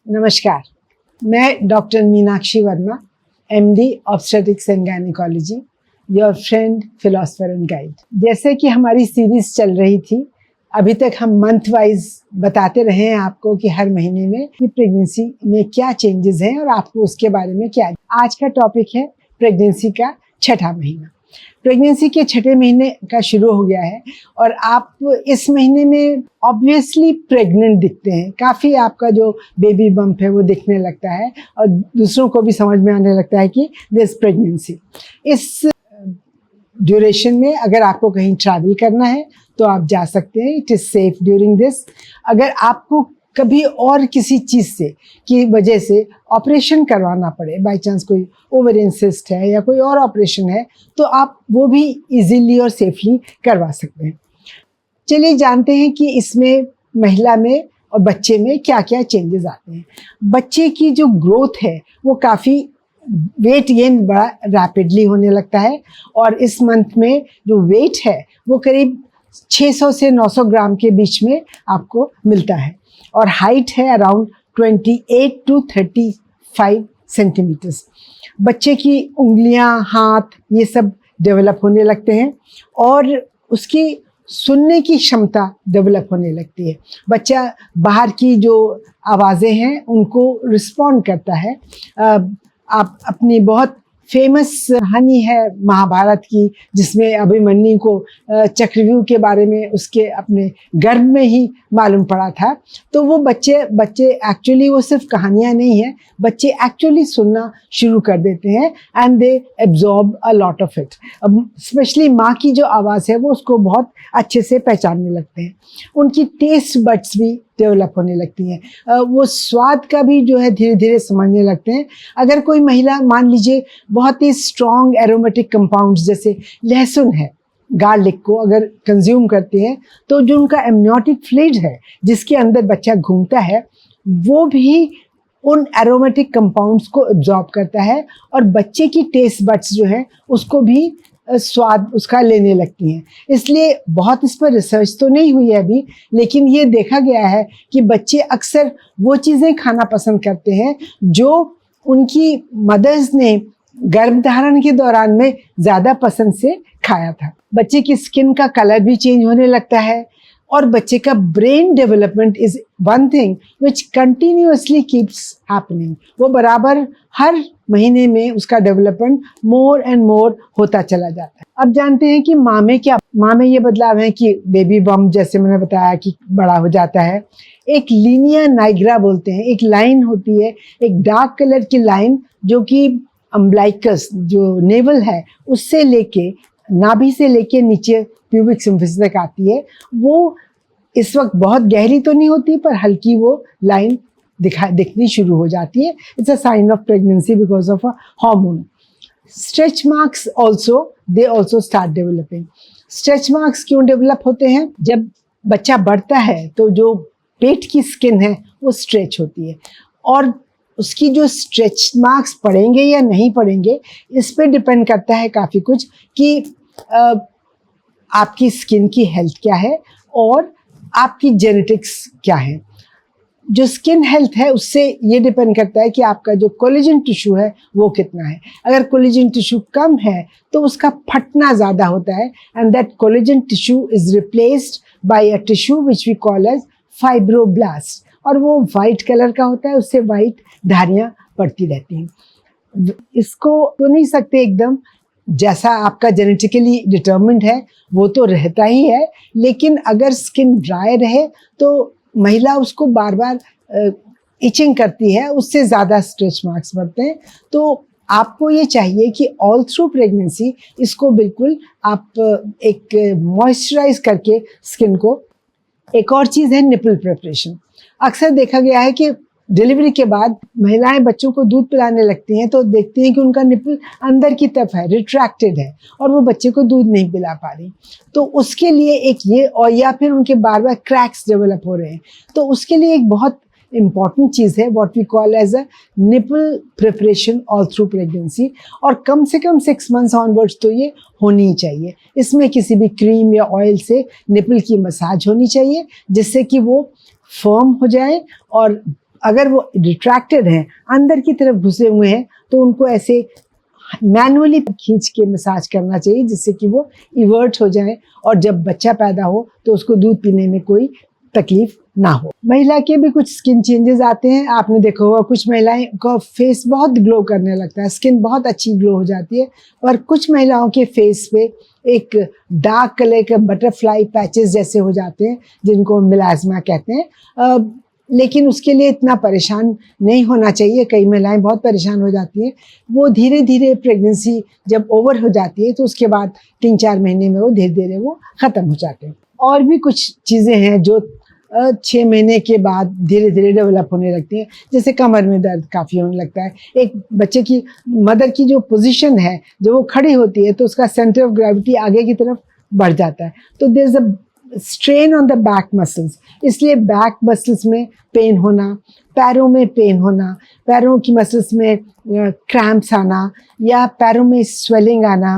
नमस्कार, मैं doctor Meenakshi Verma, MD obstetrics and gynaecology, your friend, philosopher and guide. जैसे कि हमारी सीरीज चल रही थी, अभी तक हम मंथ वाइज बताते रहे हैं आपको कि हर महीने में कि प्रेगनेंसी में क्या चेंजेस हैं और आपको उसके बारे में क्या। आज का टॉपिक है प्रेगनेंसी का छठा महीना। प्रेगनेंसी के छठे महीने का शुरू हो गया है और आप इस महीने में ऑब्वियसली प्रेग्नेंट दिखते हैं। काफ़ी आपका जो बेबी बम्प है वो दिखने लगता है और दूसरों को भी समझ में आने लगता है कि दिस प्रेगनेंसी। इस ड्यूरेशन में अगर आपको कहीं ट्रैवल करना है तो आप जा सकते हैं। It is safe during this. अगर आपको कभी और किसी चीज़ से की वजह से ऑपरेशन करवाना पड़े, बाई चांस कोई ओवेरियन सिस्ट है या कोई और ऑपरेशन है, तो आप वो भी इजीली और सेफली करवा सकते हैं। चलिए जानते हैं कि इसमें महिला में और बच्चे में क्या क्या चेंजेस आते हैं। बच्चे की जो ग्रोथ है वो काफ़ी वेट गेन बड़ा रैपिडली होने लगता है और इस मंथ में जो वेट है वो करीब 600 से 900 ग्राम के बीच में आपको मिलता है और हाइट है अराउंड 28 टू 35 सेंटीमीटर्स। बच्चे की उंगलियां, हाथ ये सब डेवलप होने लगते हैं और उसकी सुनने की क्षमता डेवलप होने लगती है। बच्चा बाहर की जो आवाज़ें हैं उनको रिस्पॉन्ड करता है। आप अपनी बहुत फेमस कहानी है महाभारत की, जिसमें अभिमन्यु को चक्रव्यूह के बारे में उसके अपने गर्भ में ही मालूम पड़ा था। तो वो बच्चे एक्चुअली वो सिर्फ कहानियाँ नहीं हैं, बच्चे एक्चुअली सुनना शुरू कर देते हैं and they absorb a lot of it. Specially माँ की जो आवाज़ है वो उसको बहुत अच्छे से पहचानने लगते हैं। उनकी टेस्ट बड्स भी डेवलप होने लगती हैं। वो स्वाद का भी जो है धीरे धीरे समझने लगते हैं। अगर कोई महिला मान लीजिए बहुत ही स्ट्रॉन्ग एरोमेटिक कंपाउंड्स जैसे लहसुन है, गार्लिक को अगर कंज्यूम करते हैं तो जो उनका एमनियोटिक फ्लूइड है जिसके अंदर बच्चा घूमता है वो भी उन एरोमेटिक कंपाउंड्स को एब्जॉर्ब करता है और बच्चे की टेस्ट बड्स जो है उसको भी स्वाद उसका लेने लगती हैं। इसलिए बहुत इस पर रिसर्च तो नहीं हुई है अभी, लेकिन ये देखा गया है कि बच्चे अक्सर वो चीज़ें खाना पसंद करते हैं जो उनकी मदर्स ने गर्भधारण के दौरान में ज़्यादा पसंद से खाया था। बच्चे की स्किन का कलर भी चेंज होने लगता है और बच्चे का brain development is one thing which continuously keeps happening. वो बराबर हर महीने में उसका डेवलपमेंट मोर एंड मोर होता चला जाता है। अब जानते हैं कि माँ में ये बदलाव है कि बेबी बम्प जैसे मैंने बताया कि बड़ा हो जाता है। एक लीनिया नाइग्रा बोलते हैं, एक लाइन होती है, एक डार्क कलर की लाइन जो कि अम्ब्लाइकस जो नेवल है उससे लेके नाभि से लेके नीचे प्यूबिक सिम्फिस तक आती है। वो इस वक्त बहुत गहरी तो नहीं होती पर हल्की वो लाइन दिखनी शुरू हो जाती है। It's a sign of pregnancy because of a hormone. Stretch marks they also start developing. Stretch marks क्यों डेवलप होते हैं? जब बच्चा बढ़ता है तो जो पेट की स्किन है वो स्ट्रेच होती है और उसकी जो स्ट्रेच मार्क्स पड़ेंगे या नहीं पड़ेंगे इस पे डिपेंड करता है काफ़ी कुछ कि आपकी स्किन की हेल्थ क्या है और आपकी जेनेटिक्स क्या है। जो स्किन हेल्थ है उससे ये डिपेंड करता है कि आपका जो कोलेजन टिश्यू है वो कितना है। अगर कोलेजन टिश्यू कम है तो उसका फटना ज़्यादा होता है and that collagen tissue is replaced by a tissue which we call as fibroblast और वो वाइट कलर का होता है, उससे वाइट धारियाँ पड़ती रहती हैं। इसको तो नहीं सकते एकदम, जैसा आपका जेनेटिकली डिटर्मिन्ड है वो तो रहता ही है, लेकिन अगर स्किन ड्राई रहे तो महिला उसको बार बार इचिंग करती है, उससे ज़्यादा स्ट्रेच मार्क्स बढ़ते हैं। तो आपको ये चाहिए कि ऑल थ्रू प्रेगनेंसी इसको बिल्कुल आप एक मॉइस्चराइज करके स्किन को। एक और चीज़ है निपल प्रिपरेशन। अक्सर देखा गया है कि डिलीवरी के बाद महिलाएं बच्चों को दूध पिलाने लगती हैं तो देखती हैं कि उनका निपल अंदर की तरफ है, रिट्रैक्टेड है और वो बच्चे को दूध नहीं पिला पा रही। तो उसके लिए एक ये, और या फिर उनके बार बार क्रैक्स डेवलप हो रहे हैं, तो उसके लिए एक बहुत इम्पॉर्टेंट चीज़ है what we call as a nipple preparation all through pregnancy, और कम से कम 6 मंथ्स ऑनवर्ड्स तो ये होनी ही चाहिए। इसमें किसी भी क्रीम या ऑयल से निपल की मसाज होनी चाहिए जिससे कि वो फर्म हो जाए, और अगर वो रिट्रैक्टेड हैं, अंदर की तरफ घुसे हुए हैं, तो उनको ऐसे मैनुअली खींच के मसाज करना चाहिए जिससे कि वो इवर्ट हो जाए, और जब बच्चा पैदा हो तो उसको दूध पीने में कोई तकलीफ ना हो। महिला के भी कुछ स्किन चेंजेस आते हैं। आपने देखा होगा कुछ महिलाएं का फेस बहुत ग्लो करने लगता है, स्किन बहुत अच्छी ग्लो हो जाती है, और कुछ महिलाओं के फेस पे एक डार्क कलर के बटरफ्लाई पैचेस जैसे हो जाते हैं जिनको मिलाज्मा कहते हैं। लेकिन उसके लिए इतना परेशान नहीं होना चाहिए। कई महिलाएं बहुत परेशान हो जाती हैं। वो धीरे धीरे प्रेगनेंसी जब ओवर हो जाती है तो उसके बाद 3-4 महीने में वो धीरे धीरे वो ख़त्म हो जाते हैं। और भी कुछ चीज़ें हैं जो 6 महीने के बाद धीरे धीरे डेवलप होने लगती हैं, जैसे कमर में दर्द काफ़ी होने लगता है। एक बच्चे की मदर की जो पोजीशन है, जब वो खड़ी होती है तो उसका सेंटर ऑफ ग्रेविटी आगे की तरफ बढ़ जाता है, तो there is a strain on the back muscles, इसलिए बैक मसल्स में पेन होना, पैरों में पेन होना, पैरों की मसल्स में क्रैम्प्स आना, या पैरों में स्वेलिंग आना,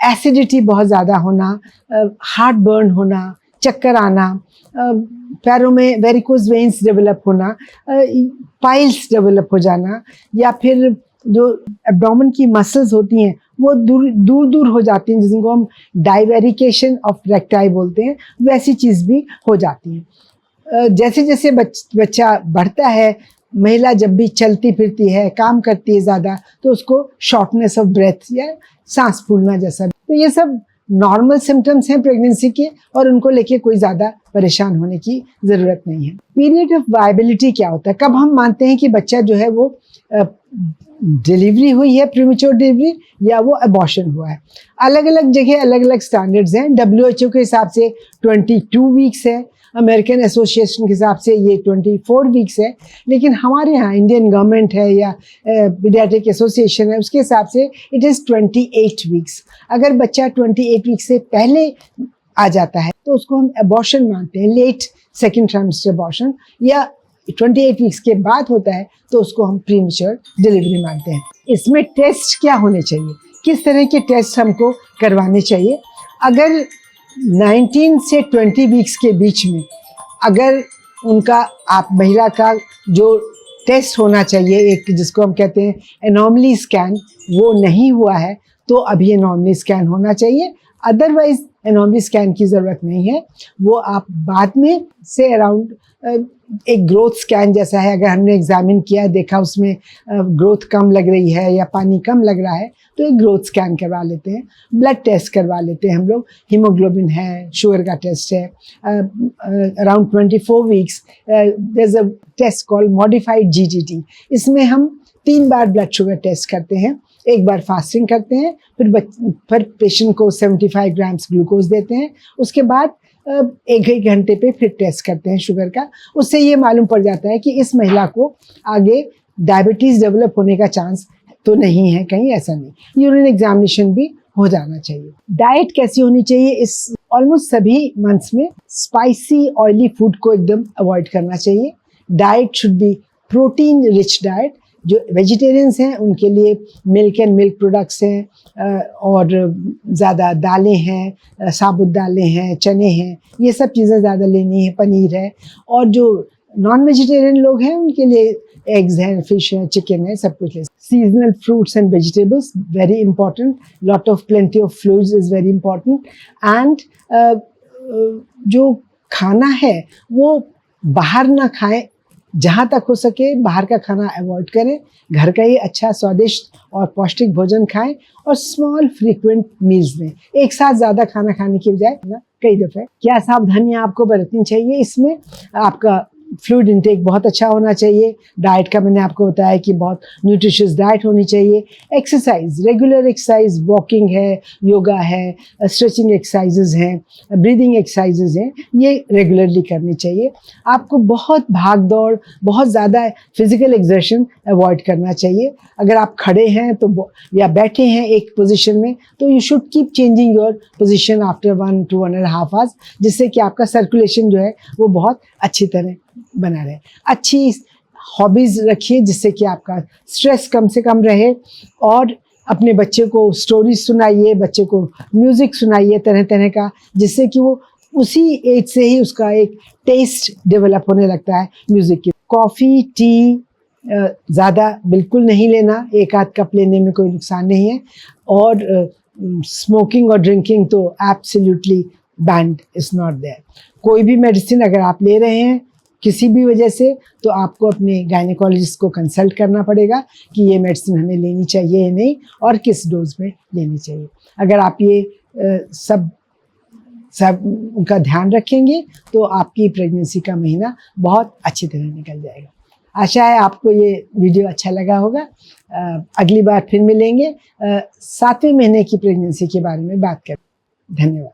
एसिडिटी बहुत ज़्यादा होना, हार्ट बर्न होना, चक्कर आना, पैरों में वेरिकोज वेन्स डेवलप होना, पाइल्स डेवलप हो जाना, या फिर जो एब्डोमेन की मसल्स होती हैं वो दूर दूर हो जाती हैं, जिनको हम डाइवेरिकेशन ऑफ रेक्टाई बोलते हैं, वैसी चीज़ भी हो जाती है। जैसे जैसे बच्चा बढ़ता है, महिला जब भी चलती फिरती है, काम करती है ज़्यादा, तो उसको शॉर्टनेस ऑफ ब्रेथ या सांस फूलना जैसा, तो ये सब नॉर्मल सिम्टम्स हैं प्रेगनेंसी के, और उनको लेके कोई ज़्यादा परेशान होने की ज़रूरत नहीं है। पीरियड ऑफ वायबिलिटी क्या होता है, कब हम मानते हैं कि बच्चा जो है वो डिलीवरी हुई है, प्रीमेच्योर डिलीवरी, या वो अबॉर्शन हुआ है। अलग अलग जगह अलग अलग स्टैंडर्ड्स हैं। WHO के हिसाब से 22 वीक्स है, अमेरिकन एसोसिएशन के हिसाब से ये 24 वीक्स है, लेकिन हमारे यहाँ इंडियन गवर्नमेंट है या पीडियाट्रिक एसोसिएशन है, उसके हिसाब से इट इज़ 28 वीक्स। अगर बच्चा 28 वीक्स से पहले आ जाता है तो उसको हम अबॉर्शन मानते हैं, लेट सेकेंड ट्राइमेस्टर अबॉर्शन, या 28 वीक्स के बाद होता है तो उसको हम प्रीमेच्योर डिलीवरी मानते हैं। इसमें टेस्ट क्या होने चाहिए, किस तरह के टेस्ट हमको करवाने चाहिए? अगर 19 से 20 वीक्स के बीच में अगर उनका आप महिला का जो टेस्ट होना चाहिए, एक जिसको हम कहते हैं एनॉमली स्कैन, वो नहीं हुआ है तो अभी एनॉमली स्कैन होना चाहिए। अदरवाइज एनॉमली स्कैन की ज़रूरत नहीं है, वो आप बाद में से अराउंड एक ग्रोथ स्कैन जैसा है, अगर हमने एग्जामिन किया, देखा उसमें ग्रोथ कम लग रही है या पानी कम लग रहा है, तो एक ग्रोथ स्कैन करवा लेते हैं। ब्लड टेस्ट करवा लेते हैं हम लोग, हीमोग्लोबिन है, शुगर का टेस्ट है। Around 24 weeks there is a test called modified GGT, इसमें हम 3 बार ब्लड शुगर टेस्ट करते हैं। एक बार फास्टिंग करते हैं, फिर पेशेंट को 75 ग्राम्स ग्लूकोज देते हैं, उसके बाद 1 घंटे पे फिर टेस्ट करते हैं शुगर का। उससे ये मालूम पड़ जाता है कि इस महिला को आगे डायबिटीज़ डेवलप होने का चांस तो नहीं है, कहीं ऐसा नहीं। यूरिन एग्जामिनेशन भी हो जाना चाहिए। डाइट कैसी होनी चाहिए? इस ऑलमोस्ट सभी मंथ्स में स्पाइसी ऑयली फूड को एकदम अवॉइड करना चाहिए। Diet should be protein rich diet. जो वेजिटेरियंस हैं उनके लिए मिल्क एंड मिल्क प्रोडक्ट्स हैं, और ज़्यादा दालें हैं, साबुत दालें हैं, चने हैं, ये सब चीज़ें ज़्यादा लेनी है, पनीर है। और जो नॉन वेजिटेरियन लोग हैं उनके लिए एग्स हैं, फिश है, चिकन है, सब कुछ है। Seasonal fruits and vegetables very important, lot of plenty of fluids is very important. And जो खाना है वो बाहर ना खाएं, जहाँ तक हो सके बाहर का खाना अवॉइड करें, घर का ही अच्छा स्वादिष्ट और पौष्टिक भोजन खाएं, और स्मॉल फ्रीक्वेंट मील्स में एक साथ ज़्यादा खाना खाने की बजाय ना कई दफ़े। क्या सावधानियाँ आपको बरतनी चाहिए? इसमें आपका फ्लूइड इंटेक बहुत अच्छा होना चाहिए। डाइट का मैंने आपको बताया कि बहुत न्यूट्रिशियस डाइट होनी चाहिए। एक्सरसाइज, रेगुलर एक्सरसाइज, वॉकिंग है, योगा है, स्ट्रेचिंग एक्सरसाइजेज हैं, ब्रीदिंग एक्सरसाइजेज हैं, ये रेगुलरली करनी चाहिए। आपको बहुत भाग दौड़, बहुत ज़्यादा फिजिकल एक्सर्शन अवॉइड करना चाहिए। अगर आप खड़े हैं तो या बैठे हैं एक पोजीशन में, तो you should keep changing your position after 1 to 1.5 hours, जिससे कि आपका सर्कुलेशन जो है वो बहुत अच्छी तरह बना रहे। अच्छी हॉबीज़ रखिए जिससे कि आपका स्ट्रेस कम से कम रहे, और अपने बच्चे को स्टोरी सुनाइए, बच्चे को म्यूज़िक सुनाइए तरह तरह का, जिससे कि वो उसी एज से ही उसका एक टेस्ट डेवलप होने लगता है म्यूज़िक की। कॉफ़ी, टी ज़्यादा बिल्कुल नहीं लेना, एक आध कप लेने में कोई नुकसान नहीं है। और स्मोकिंग और ड्रिंकिंग तो absolutely banned, is not there. कोई भी मेडिसिन अगर आप ले रहे हैं किसी भी वजह से, तो आपको अपने गायनेकोलॉजिस्ट को कंसल्ट करना पड़ेगा कि ये मेडिसिन हमें लेनी चाहिए या नहीं, और किस डोज में लेनी चाहिए। अगर आप ये सब उनका ध्यान रखेंगे तो आपकी प्रेगनेंसी का महीना बहुत अच्छी तरह निकल जाएगा। आशा है आपको ये वीडियो अच्छा लगा होगा। अगली बार फिर मिलेंगे 7वें महीने की प्रेगनेंसी के बारे में बात करें। धन्यवाद।